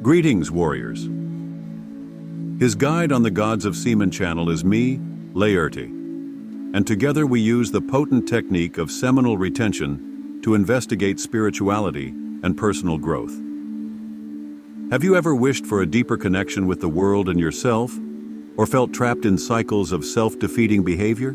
Greetings, warriors. His guide on the Gods of Semen channel is me, Laerte, and together we use the potent technique of seminal retention to investigate spirituality and personal growth. Have you ever wished for a deeper connection with the world and yourself, or felt trapped in cycles of self-defeating behavior?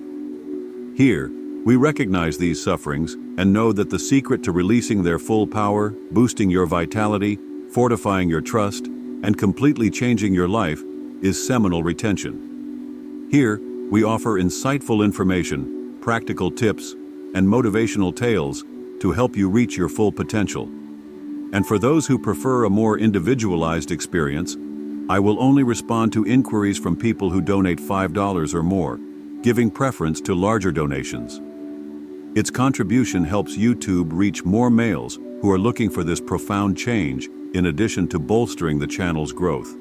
Here, we recognize these sufferings and know that the secret to releasing their full power, boosting your vitality, fortifying your trust, and completely changing your life is seminal retention. Here, we offer insightful information, practical tips, and motivational tales to help you reach your full potential. And for those who prefer a more individualized experience, I will only respond to inquiries from people who donate $5 or more, giving preference to larger donations. Its contribution helps YouTube reach more males who are looking for this profound change, in addition to bolstering the channel's growth.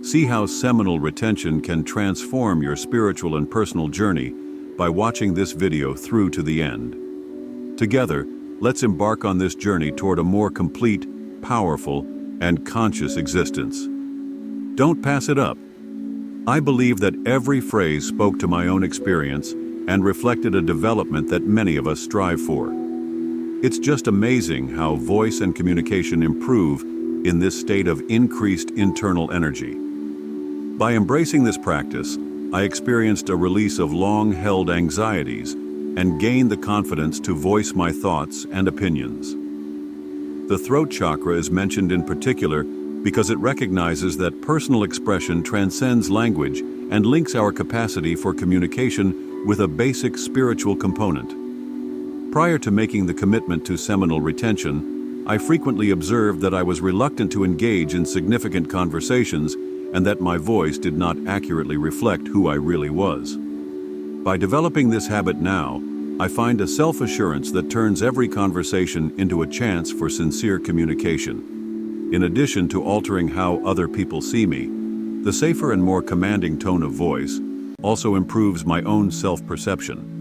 See how seminal retention can transform your spiritual and personal journey by watching this video through to the end. Together, let's embark on this journey toward a more complete, powerful, and conscious existence. Don't pass it up. I believe that every phrase spoke to my own experience and reflected a development that many of us strive for. It's just amazing how voice and communication improve in this state of increased internal energy. By embracing this practice, I experienced a release of long-held anxieties and gained the confidence to voice my thoughts and opinions. The throat chakra is mentioned in particular because it recognizes that personal expression transcends language and links our capacity for communication with a basic spiritual component. Prior to making the commitment to seminal retention, I frequently observed that I was reluctant to engage in significant conversations and that my voice did not accurately reflect who I really was. By developing this habit now, I find a self-assurance that turns every conversation into a chance for sincere communication. In addition to altering how other people see me, the safer and more commanding tone of voice also improves my own self-perception.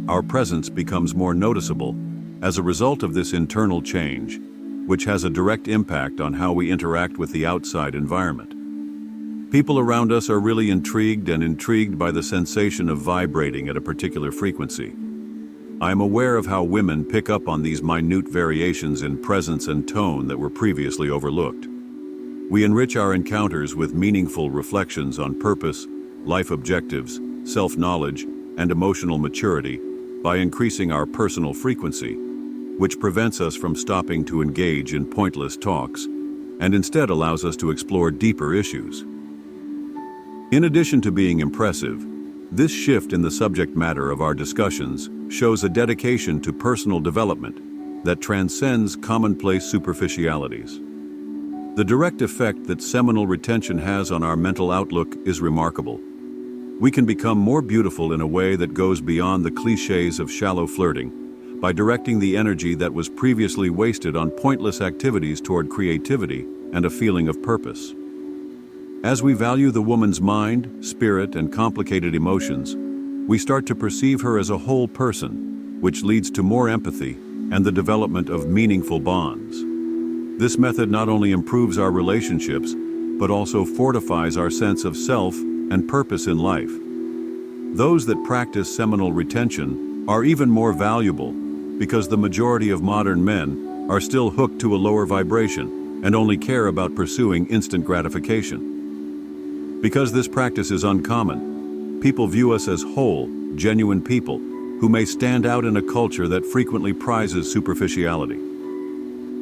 Our presence becomes more noticeable as a result of this internal change, which has a direct impact on how we interact with the outside environment. People around us are really intrigued by the sensation of vibrating at a particular frequency. I am aware of how women pick up on these minute variations in presence and tone that were previously overlooked. We enrich our encounters with meaningful reflections on purpose, life objectives, self-knowledge, and emotional maturity by increasing our personal frequency, which prevents us from stopping to engage in pointless talks and instead allows us to explore deeper issues. In addition to being impressive, this shift in the subject matter of our discussions shows a dedication to personal development that transcends commonplace superficialities. The direct effect that seminal retention has on our mental outlook is remarkable. We can become more beautiful in a way that goes beyond the cliches of shallow flirting by directing the energy that was previously wasted on pointless activities toward creativity and a feeling of purpose. As we value the woman's mind, spirit, and complicated emotions, we start to perceive her as a whole person, which leads to more empathy and the development of meaningful bonds. This method not only improves our relationships, but also fortifies our sense of self and purpose in life. Those that practice seminal retention are even more valuable because the majority of modern men are still hooked to a lower vibration and only care about pursuing instant gratification. Because this practice is uncommon, people view us as whole, genuine people who may stand out in a culture that frequently prizes superficiality.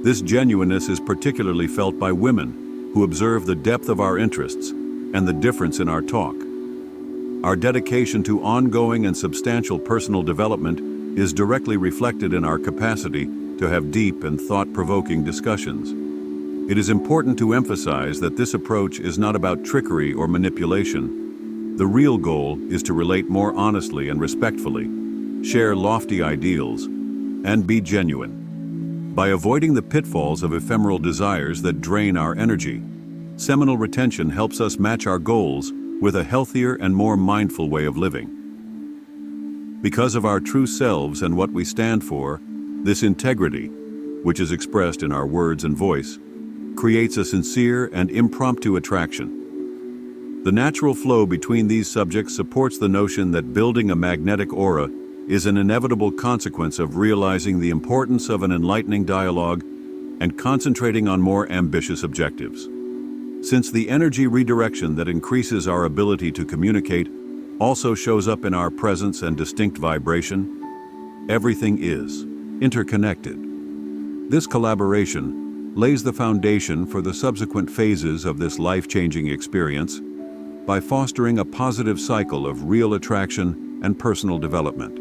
This genuineness is particularly felt by women who observe the depth of our interests and the difference in our talk. Our dedication to ongoing and substantial personal development is directly reflected in our capacity to have deep and thought-provoking discussions. It is important to emphasize that this approach is not about trickery or manipulation. The real goal is to relate more honestly and respectfully, share lofty ideals, and be genuine. By avoiding the pitfalls of ephemeral desires that drain our energy, seminal retention helps us match our goals with a healthier and more mindful way of living. Because of our true selves and what we stand for, this integrity, which is expressed in our words and voice, creates a sincere and impromptu attraction. The natural flow between these subjects supports the notion that building a magnetic aura is an inevitable consequence of realizing the importance of an enlightening dialogue and concentrating on more ambitious objectives. Since the energy redirection that increases our ability to communicate also shows up in our presence and distinct vibration, everything is interconnected. This collaboration lays the foundation for the subsequent phases of this life-changing experience by fostering a positive cycle of real attraction and personal development.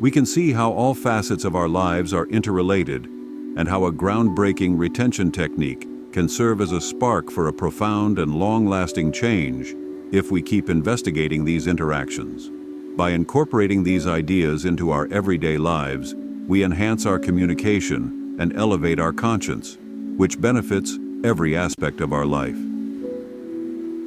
We can see how all facets of our lives are interrelated and how a groundbreaking retention technique can serve as a spark for a profound and long-lasting change if we keep investigating these interactions. By incorporating these ideas into our everyday lives, we enhance our communication and elevate our conscience, which benefits every aspect of our life.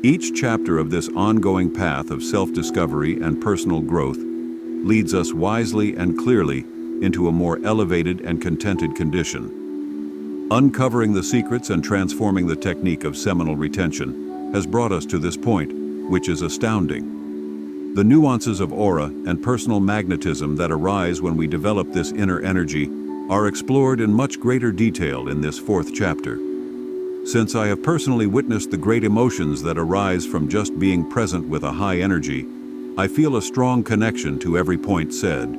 Each chapter of this ongoing path of self-discovery and personal growth leads us wisely and clearly into a more elevated and contented condition. Uncovering the secrets and transforming the technique of seminal retention has brought us to this point, which is astounding. The nuances of aura and personal magnetism that arise when we develop this inner energy are explored in much greater detail in this fourth chapter. Since I have personally witnessed the great emotions that arise from just being present with a high energy, I feel a strong connection to every point said.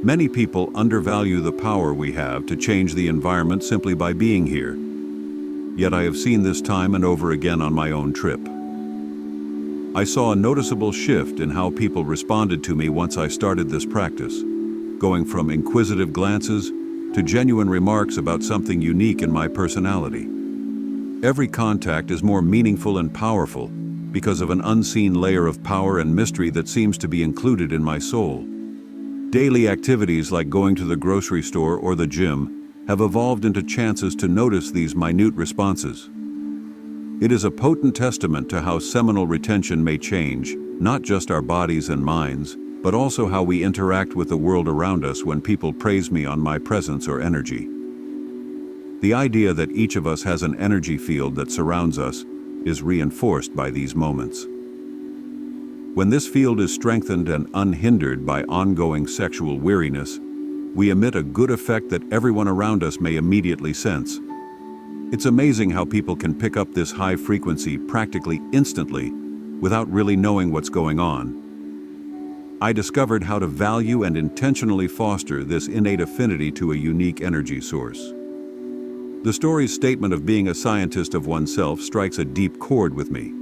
Many people undervalue the power we have to change the environment simply by being here. Yet I have seen this time and over again on my own trip. I saw a noticeable shift in how people responded to me once I started this practice, going from inquisitive glances to genuine remarks about something unique in my personality. Every contact is more meaningful and powerful because of an unseen layer of power and mystery that seems to be included in my soul. Daily activities like going to the grocery store or the gym have evolved into chances to notice these minute responses. It is a potent testament to how seminal retention may change, not just our bodies and minds, but also how we interact with the world around us when people praise me on my presence or energy. The idea that each of us has an energy field that surrounds us is reinforced by these moments. When this field is strengthened and unhindered by ongoing sexual weariness, we emit a good effect that everyone around us may immediately sense. It's amazing how people can pick up this high frequency practically instantly without really knowing what's going on. I discovered how to value and intentionally foster this innate affinity to a unique energy source. The story's statement of being a scientist of oneself strikes a deep chord with me.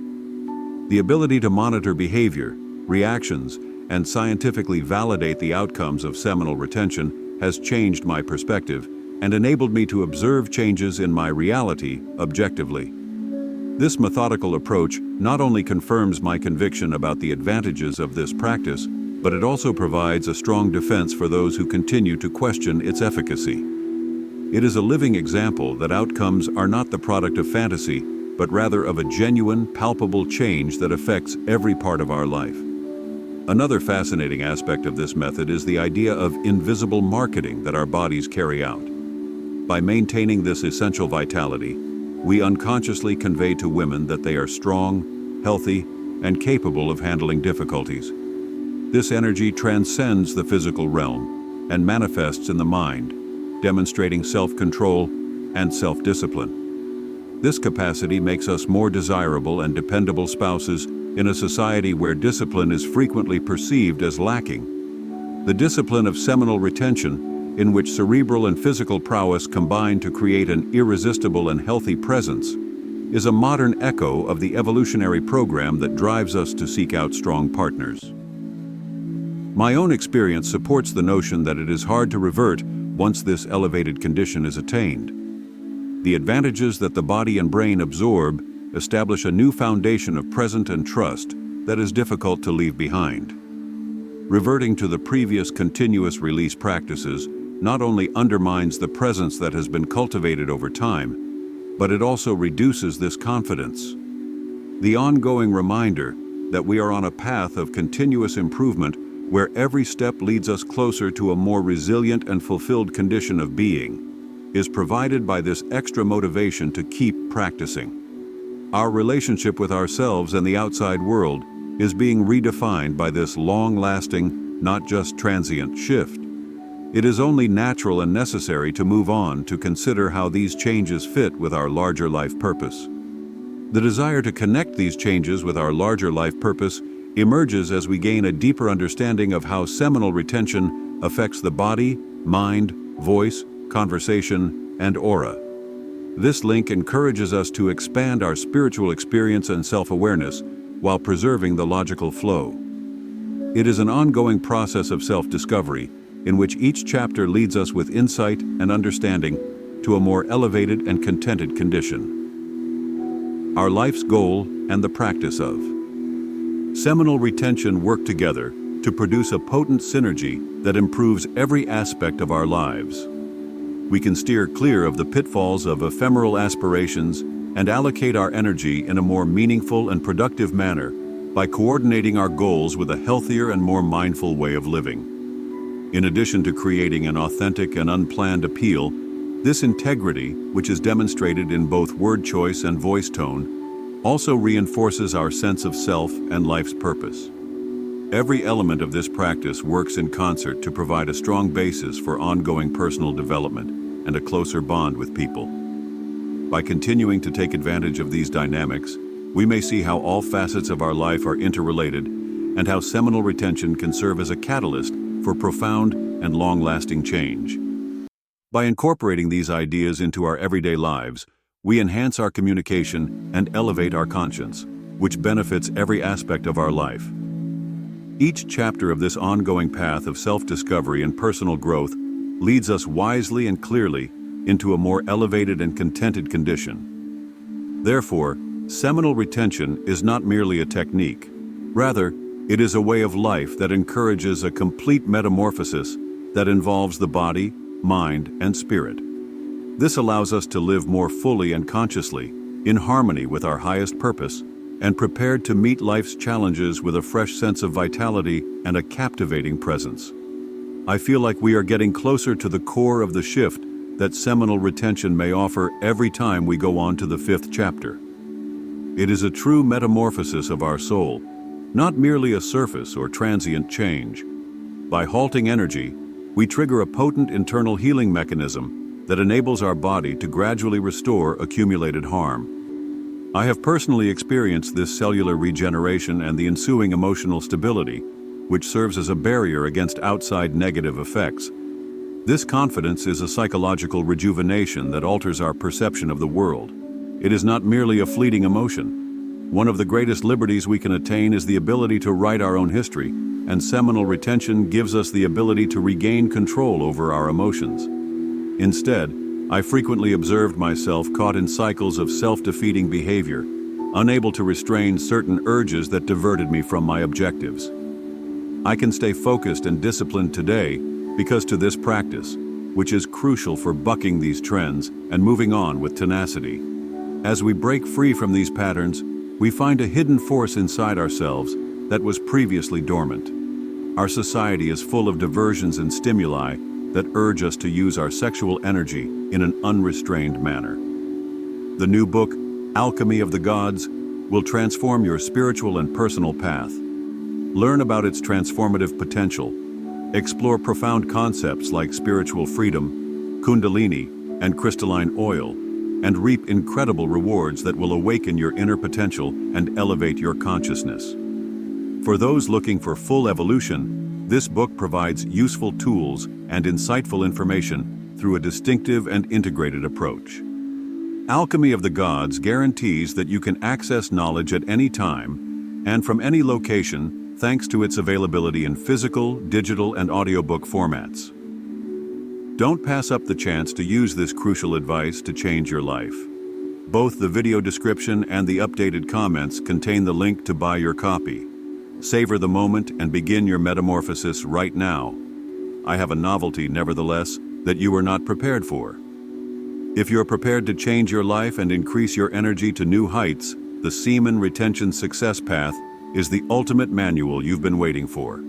The ability to monitor behavior, reactions, and scientifically validate the outcomes of seminal retention has changed my perspective and enabled me to observe changes in my reality objectively. This methodical approach not only confirms my conviction about the advantages of this practice, but it also provides a strong defense for those who continue to question its efficacy. It is a living example that outcomes are not the product of fantasy, but rather of a genuine, palpable change that affects every part of our life. Another fascinating aspect of this method is the idea of invisible marketing that our bodies carry out. By maintaining this essential vitality, we unconsciously convey to women that they are strong, healthy, and capable of handling difficulties. This energy transcends the physical realm and manifests in the mind, demonstrating self-control and self-discipline. This capacity makes us more desirable and dependable spouses in a society where discipline is frequently perceived as lacking. The discipline of seminal retention, in which cerebral and physical prowess combine to create an irresistible and healthy presence, is a modern echo of the evolutionary program that drives us to seek out strong partners. My own experience supports the notion that it is hard to revert once this elevated condition is attained. The advantages that the body and brain absorb establish a new foundation of presence and trust that is difficult to leave behind. Reverting to the previous continuous release practices not only undermines the presence that has been cultivated over time, but it also reduces this confidence. The ongoing reminder that we are on a path of continuous improvement where every step leads us closer to a more resilient and fulfilled condition of being is provided by this extra motivation to keep practicing. Our relationship with ourselves and the outside world is being redefined by this long-lasting, not just transient shift. It is only natural and necessary to move on to consider how these changes fit with our larger life purpose. The desire to connect these changes with our larger life purpose emerges as we gain a deeper understanding of how seminal retention affects the body, mind, voice, conversation, and aura. This link encourages us to expand our spiritual experience and self-awareness while preserving the logical flow. It is an ongoing process of self-discovery in which each chapter leads us with insight and understanding to a more elevated and contented condition. Our life's goal and the practice of seminal retention work together to produce a potent synergy that improves every aspect of our lives. We can steer clear of the pitfalls of ephemeral aspirations and allocate our energy in a more meaningful and productive manner by coordinating our goals with a healthier and more mindful way of living. In addition to creating an authentic and unplanned appeal, this integrity, which is demonstrated in both word choice and voice tone, also reinforces our sense of self and life's purpose. Every element of this practice works in concert to provide a strong basis for ongoing personal development and a closer bond with people. By continuing to take advantage of these dynamics, we may see how all facets of our life are interrelated and how seminal retention can serve as a catalyst for profound and long-lasting change. By incorporating these ideas into our everyday lives, we enhance our communication and elevate our conscience, which benefits every aspect of our life. Each chapter of this ongoing path of self-discovery and personal growth leads us wisely and clearly into a more elevated and contented condition. Therefore, seminal retention is not merely a technique. Rather, it is a way of life that encourages a complete metamorphosis that involves the body, mind, and spirit. This allows us to live more fully and consciously, in harmony with our highest purpose, and prepared to meet life's challenges with a fresh sense of vitality and a captivating presence. I feel like we are getting closer to the core of the shift that seminal retention may offer every time we go on to the 5th chapter. It is a true metamorphosis of our soul, not merely a surface or transient change. By halting energy, we trigger a potent internal healing mechanism that enables our body to gradually restore accumulated harm. I have personally experienced this cellular regeneration and the ensuing emotional stability, which serves as a barrier against outside negative effects. This confidence is a psychological rejuvenation that alters our perception of the world. It is not merely a fleeting emotion. One of the greatest liberties we can attain is the ability to write our own history, and seminal retention gives us the ability to regain control over our emotions. Instead, I frequently observed myself caught in cycles of self-defeating behavior, unable to restrain certain urges that diverted me from my objectives. I can stay focused and disciplined today because to this practice, which is crucial for bucking these trends and moving on with tenacity. As we break free from these patterns, we find a hidden force inside ourselves that was previously dormant. Our society is full of diversions and stimuli that urge us to use our sexual energy in an unrestrained manner. The new book, Alchemy of the Gods, will transform your spiritual and personal path. Learn about its transformative potential, explore profound concepts like spiritual freedom, kundalini, and crystalline oil, and reap incredible rewards that will awaken your inner potential and elevate your consciousness. For those looking for full evolution, this book provides useful tools and insightful information through a distinctive and integrated approach. Alchemy of the Gods guarantees that you can access knowledge at any time and from any location thanks to its availability in physical, digital, and audiobook formats. Don't pass up the chance to use this crucial advice to change your life. Both the video description and the updated comments contain the link to buy your copy. Savor the moment and begin your metamorphosis right now. I have a novelty, nevertheless, that you are not prepared for. If you're prepared to change your life and increase your energy to new heights, the Semen Retention Success Path is the ultimate manual you've been waiting for.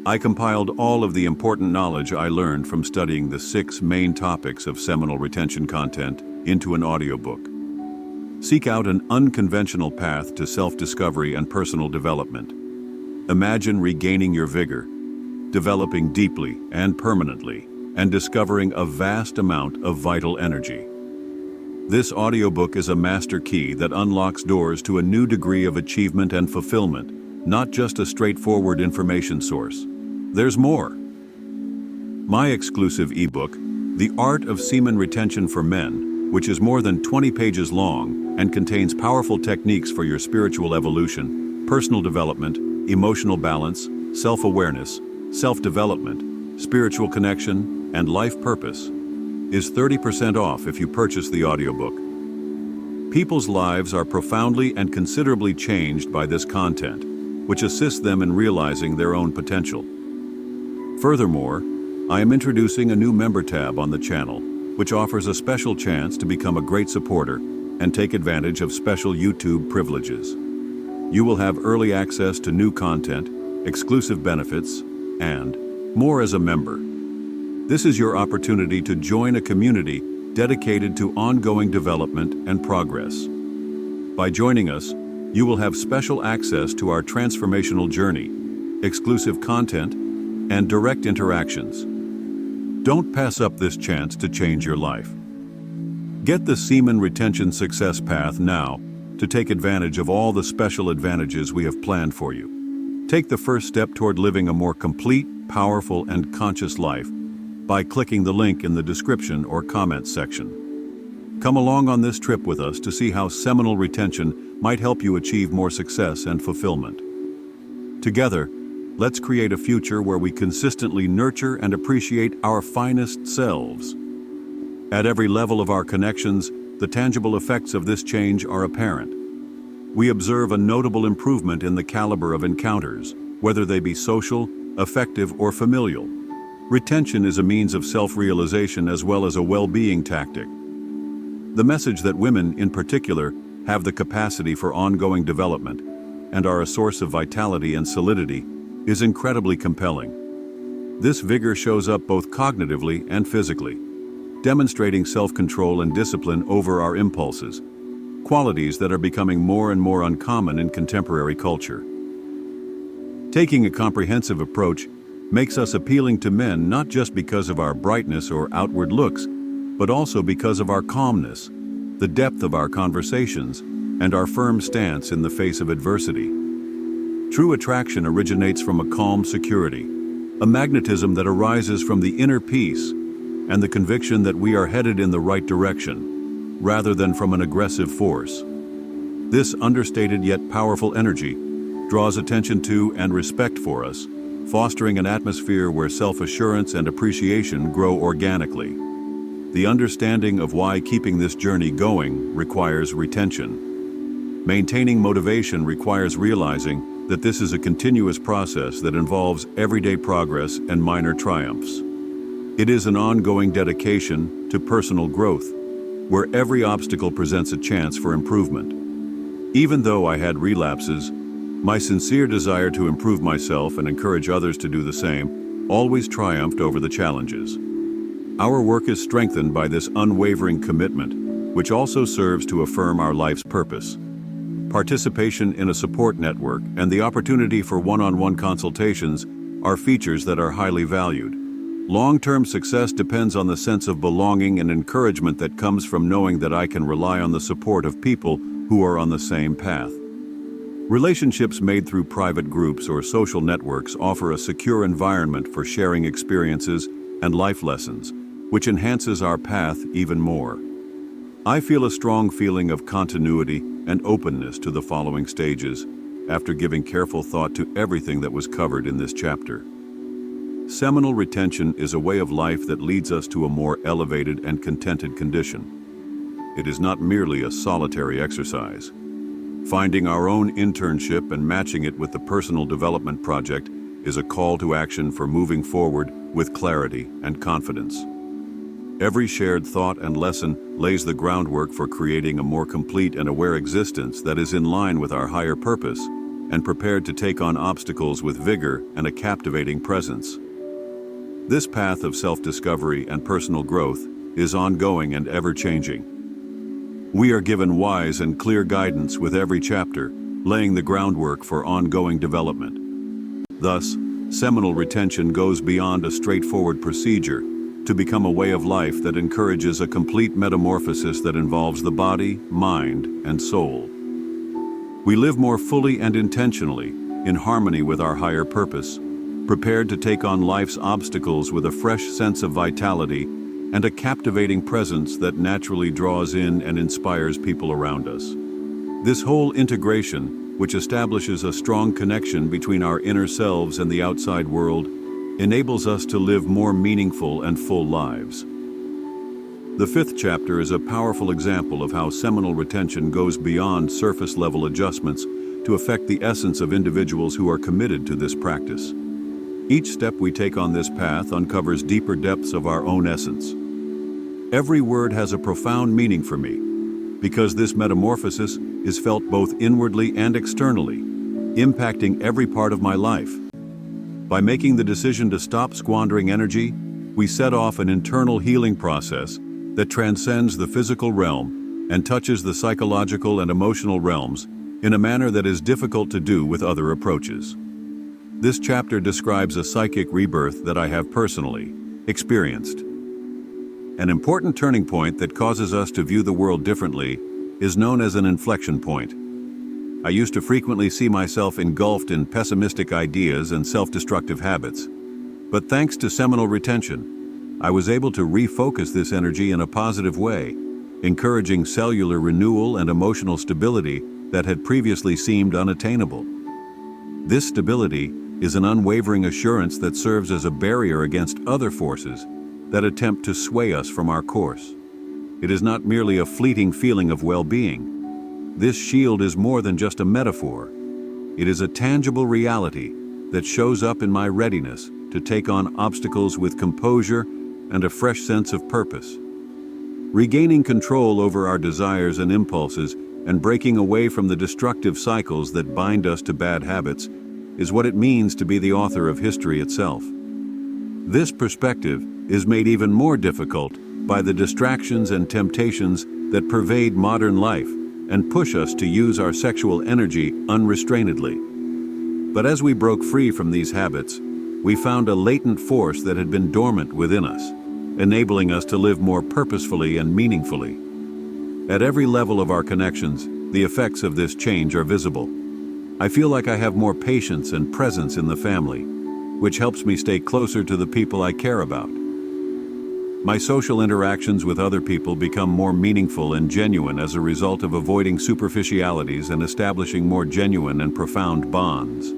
I compiled all of the important knowledge I learned from studying the 6 main topics of seminal retention content into an audiobook. Seek out an unconventional path to self-discovery and personal development. Imagine regaining your vigor, developing deeply and permanently, and discovering a vast amount of vital energy. This audiobook is a master key that unlocks doors to a new degree of achievement and fulfillment, not just a straightforward information source. There's more. My exclusive ebook, The Art of Semen Retention for Men, which is more than 20 pages long and contains powerful techniques for your spiritual evolution, personal development, emotional balance, self-awareness, self-development, spiritual connection, and life purpose, is 30% off if you purchase the audiobook. People's lives are profoundly and considerably changed by this content, which assists them in realizing their own potential. Furthermore, I am introducing a new member tab on the channel, which offers a special chance to become a great supporter and take advantage of special YouTube privileges. You will have early access to new content, exclusive benefits, and more as a member. This is your opportunity to join a community dedicated to ongoing development and progress. By joining us, you will have special access to our transformational journey, exclusive content, and direct interactions. Don't pass up this chance to change your life. Get the Semen Retention Success Path now to take advantage of all the special advantages we have planned for you. Take the first step toward living a more complete, powerful, and conscious life by clicking the link in the description or comments section. Come along on this trip with us to see how seminal retention might help you achieve more success and fulfillment. Together, let's create a future where we consistently nurture and appreciate our finest selves. At every level of our connections, the tangible effects of this change are apparent. We observe a notable improvement in the caliber of encounters, whether they be social, affective, or familial. Retention is a means of self-realization as well as a well-being tactic. The message that women, in particular, have the capacity for ongoing development and are a source of vitality and solidity is incredibly compelling. This vigor shows up both cognitively and physically, demonstrating self-control and discipline over our impulses, qualities that are becoming more and more uncommon in contemporary culture. Taking a comprehensive approach makes us appealing to men not just because of our brightness or outward looks, but also because of our calmness, the depth of our conversations, and our firm stance in the face of adversity. True attraction originates from a calm security, a magnetism that arises from the inner peace and the conviction that we are headed in the right direction, rather than from an aggressive force. This understated yet powerful energy draws attention to and respect for us, fostering an atmosphere where self-assurance and appreciation grow organically. The understanding of why keeping this journey going requires retention. Maintaining motivation requires realizing that this is a continuous process that involves everyday progress and minor triumphs. It is an ongoing dedication to personal growth, where every obstacle presents a chance for improvement. Even though I had relapses, my sincere desire to improve myself and encourage others to do the same always triumphed over the challenges. Our work is strengthened by this unwavering commitment, which also serves to affirm our life's purpose. Participation in a support network and the opportunity for one-on-one consultations are features that are highly valued. Long-term success depends on the sense of belonging and encouragement that comes from knowing that I can rely on the support of people who are on the same path. Relationships made through private groups or social networks offer a secure environment for sharing experiences and life lessons, which enhances our path even more. I feel a strong feeling of continuity and openness to the following stages after giving careful thought to everything that was covered in this chapter. Seminal retention is a way of life that leads us to a more elevated and contented condition. It is not merely a solitary exercise. Finding our own internship and matching it with the personal development project is a call to action for moving forward with clarity and confidence. Every shared thought and lesson lays the groundwork for creating a more complete and aware existence that is in line with our higher purpose, and prepared to take on obstacles with vigor and a captivating presence. This path of self-discovery and personal growth is ongoing and ever-changing. We are given wise and clear guidance with every chapter, laying the groundwork for ongoing development. Thus, seminal retention goes beyond a straightforward procedure to become a way of life that encourages a complete metamorphosis that involves the body, mind, and soul. We live more fully and intentionally, in harmony with our higher purpose, prepared to take on life's obstacles with a fresh sense of vitality and a captivating presence that naturally draws in and inspires people around us. This whole integration, which establishes a strong connection between our inner selves and the outside world, enables us to live more meaningful and full lives. The fifth chapter is a powerful example of how seminal retention goes beyond surface-level adjustments to affect the essence of individuals who are committed to this practice. Each step we take on this path uncovers deeper depths of our own essence. Every word has a profound meaning for me, because this metamorphosis is felt both inwardly and externally, impacting every part of my life. By making the decision to stop squandering energy, we set off an internal healing process that transcends the physical realm and touches the psychological and emotional realms in a manner that is difficult to do with other approaches. This chapter describes a psychic rebirth that I have personally experienced. An important turning point that causes us to view the world differently is known as an inflection point. I used to frequently see myself engulfed in pessimistic ideas and self-destructive habits. But thanks to seminal retention, I was able to refocus this energy in a positive way, encouraging cellular renewal and emotional stability that had previously seemed unattainable. This stability is an unwavering assurance that serves as a barrier against other forces that attempt to sway us from our course. It is not merely a fleeting feeling of well-being. This shield is more than just a metaphor. It is a tangible reality that shows up in my readiness to take on obstacles with composure and a fresh sense of purpose. Regaining control over our desires and impulses and breaking away from the destructive cycles that bind us to bad habits is what it means to be the author of history itself. This perspective is made even more difficult by the distractions and temptations that pervade modern life and push us to use our sexual energy unrestrainedly. But as we broke free from these habits, we found a latent force that had been dormant within us, enabling us to live more purposefully and meaningfully. At every level of our connections, the effects of this change are visible. I feel like I have more patience and presence in the family, which helps me stay closer to the people I care about. My social interactions with other people become more meaningful and genuine as a result of avoiding superficialities and establishing more genuine and profound bonds.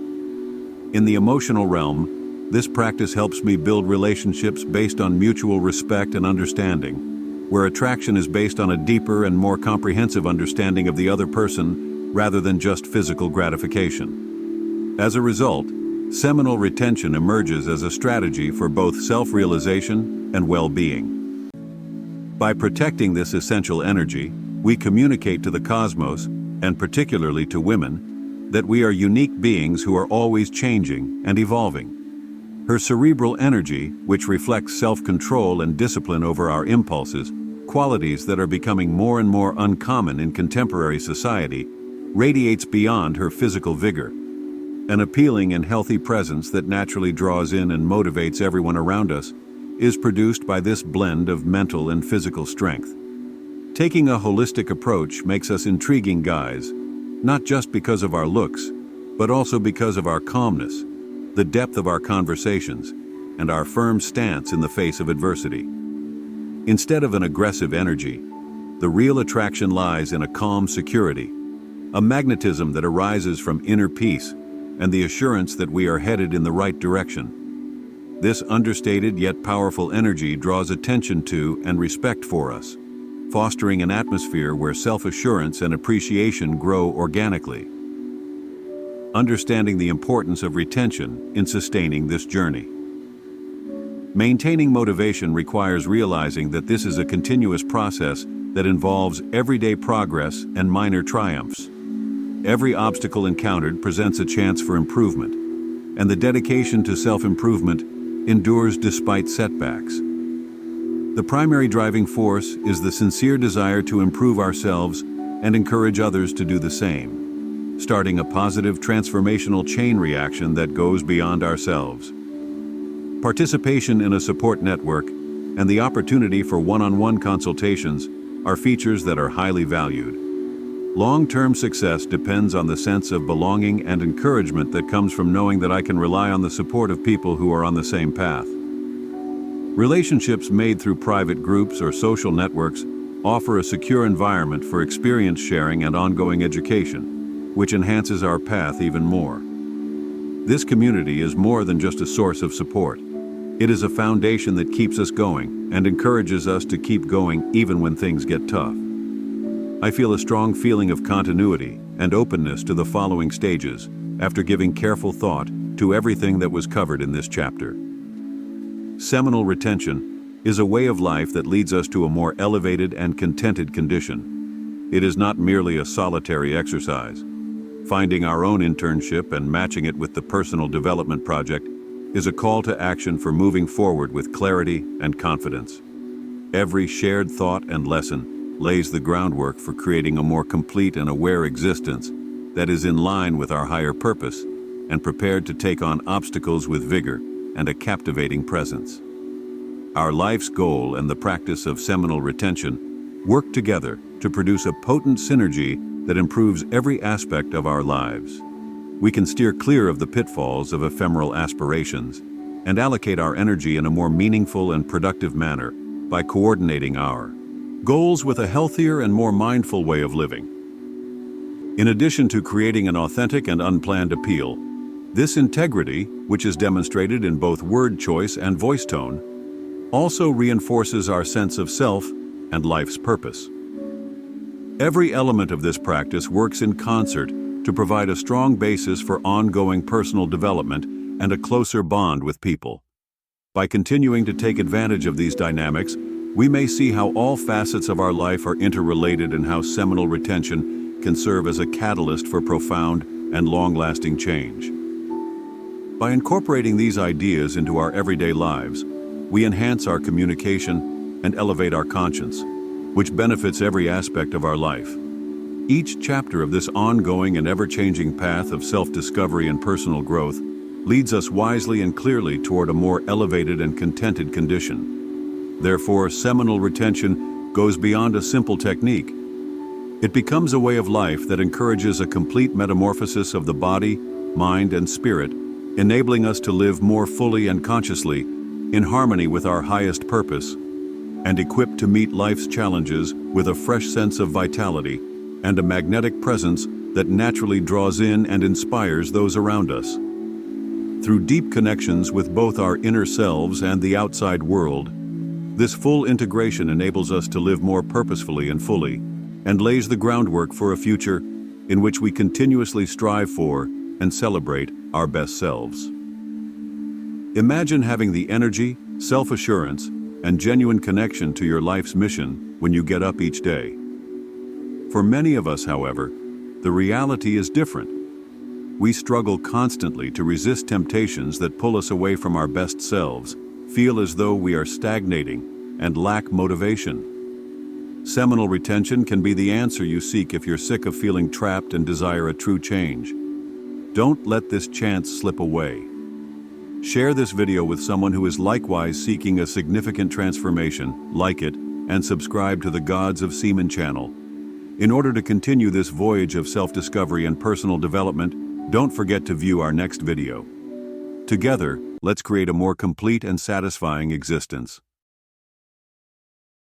In the emotional realm, this practice helps me build relationships based on mutual respect and understanding, where attraction is based on a deeper and more comprehensive understanding of the other person rather than just physical gratification. As a result, seminal retention emerges as a strategy for both self-realization and well-being. By protecting this essential energy, we communicate to the cosmos, and particularly to women, that we are unique beings who are always changing and evolving. Her cerebral energy, which reflects self-control and discipline over our impulses, qualities that are becoming more and more uncommon in contemporary society, radiates beyond her physical vigor. An appealing and healthy presence that naturally draws in and motivates everyone around us is produced by this blend of mental and physical strength. Taking a holistic approach makes us intriguing guys, not just because of our looks, but also because of our calmness, the depth of our conversations, and our firm stance in the face of adversity. Instead of an aggressive energy, the real attraction lies in a calm security, a magnetism that arises from inner peace and the assurance that we are headed in the right direction. This understated yet powerful energy draws attention to and respect for us, fostering an atmosphere where self-assurance and appreciation grow organically. Understanding the importance of retention in sustaining this journey. Maintaining motivation requires realizing that this is a continuous process that involves everyday progress and minor triumphs. Every obstacle encountered presents a chance for improvement, and the dedication to self-improvement endures despite setbacks. The primary driving force is the sincere desire to improve ourselves and encourage others to do the same, starting a positive transformational chain reaction that goes beyond ourselves. Participation in a support network and the opportunity for one-on-one consultations are features that are highly valued. Long-term success depends on the sense of belonging and encouragement that comes from knowing that I can rely on the support of people who are on the same path. Relationships made through private groups or social networks offer a secure environment for experience sharing and ongoing education, which enhances our path even more. This community is more than just a source of support. It is a foundation that keeps us going and encourages us to keep going even when things get tough. I feel a strong feeling of continuity and openness to the following stages after giving careful thought to everything that was covered in this chapter. Seminal retention is a way of life that leads us to a more elevated and contented condition. It is not merely a solitary exercise. Finding our own internship and matching it with the personal development project is a call to action for moving forward with clarity and confidence. Every shared thought and lesson lays the groundwork for creating a more complete and aware existence that is in line with our higher purpose and prepared to take on obstacles with vigor and a captivating presence. Our life's goal and the practice of seminal retention work together to produce a potent synergy that improves every aspect of our lives. We can steer clear of the pitfalls of ephemeral aspirations and allocate our energy in a more meaningful and productive manner by coordinating our goals with a healthier and more mindful way of living. In addition to creating an authentic and unplanned appeal, this integrity, which is demonstrated in both word choice and voice tone, also reinforces our sense of self and life's purpose. Every element of this practice works in concert to provide a strong basis for ongoing personal development and a closer bond with people. By continuing to take advantage of these dynamics, we may see how all facets of our life are interrelated and how seminal retention can serve as a catalyst for profound and long-lasting change. By incorporating these ideas into our everyday lives, we enhance our communication and elevate our conscience, which benefits every aspect of our life. Each chapter of this ongoing and ever-changing path of self-discovery and personal growth leads us wisely and clearly toward a more elevated and contented condition. Therefore, seminal retention goes beyond a simple technique. It becomes a way of life that encourages a complete metamorphosis of the body, mind, and spirit, enabling us to live more fully and consciously in harmony with our highest purpose, and equipped to meet life's challenges with a fresh sense of vitality and a magnetic presence that naturally draws in and inspires those around us. Through deep connections with both our inner selves and the outside world, this full integration enables us to live more purposefully and fully, and lays the groundwork for a future in which we continuously strive for and celebrate our best selves. Imagine having the energy, self-assurance, and genuine connection to your life's mission when you get up each day. For many of us, however, the reality is different. We struggle constantly to resist temptations that pull us away from our best selves, feel as though we are stagnating, and lack motivation. Seminal retention can be the answer you seek if you're sick of feeling trapped and desire a true change. Don't let this chance slip away. Share this video with someone who is likewise seeking a significant transformation, like it, and subscribe to the Gods of Semen channel. In order to continue this voyage of self-discovery and personal development, don't forget to view our next video. Together, let's create a more complete and satisfying existence.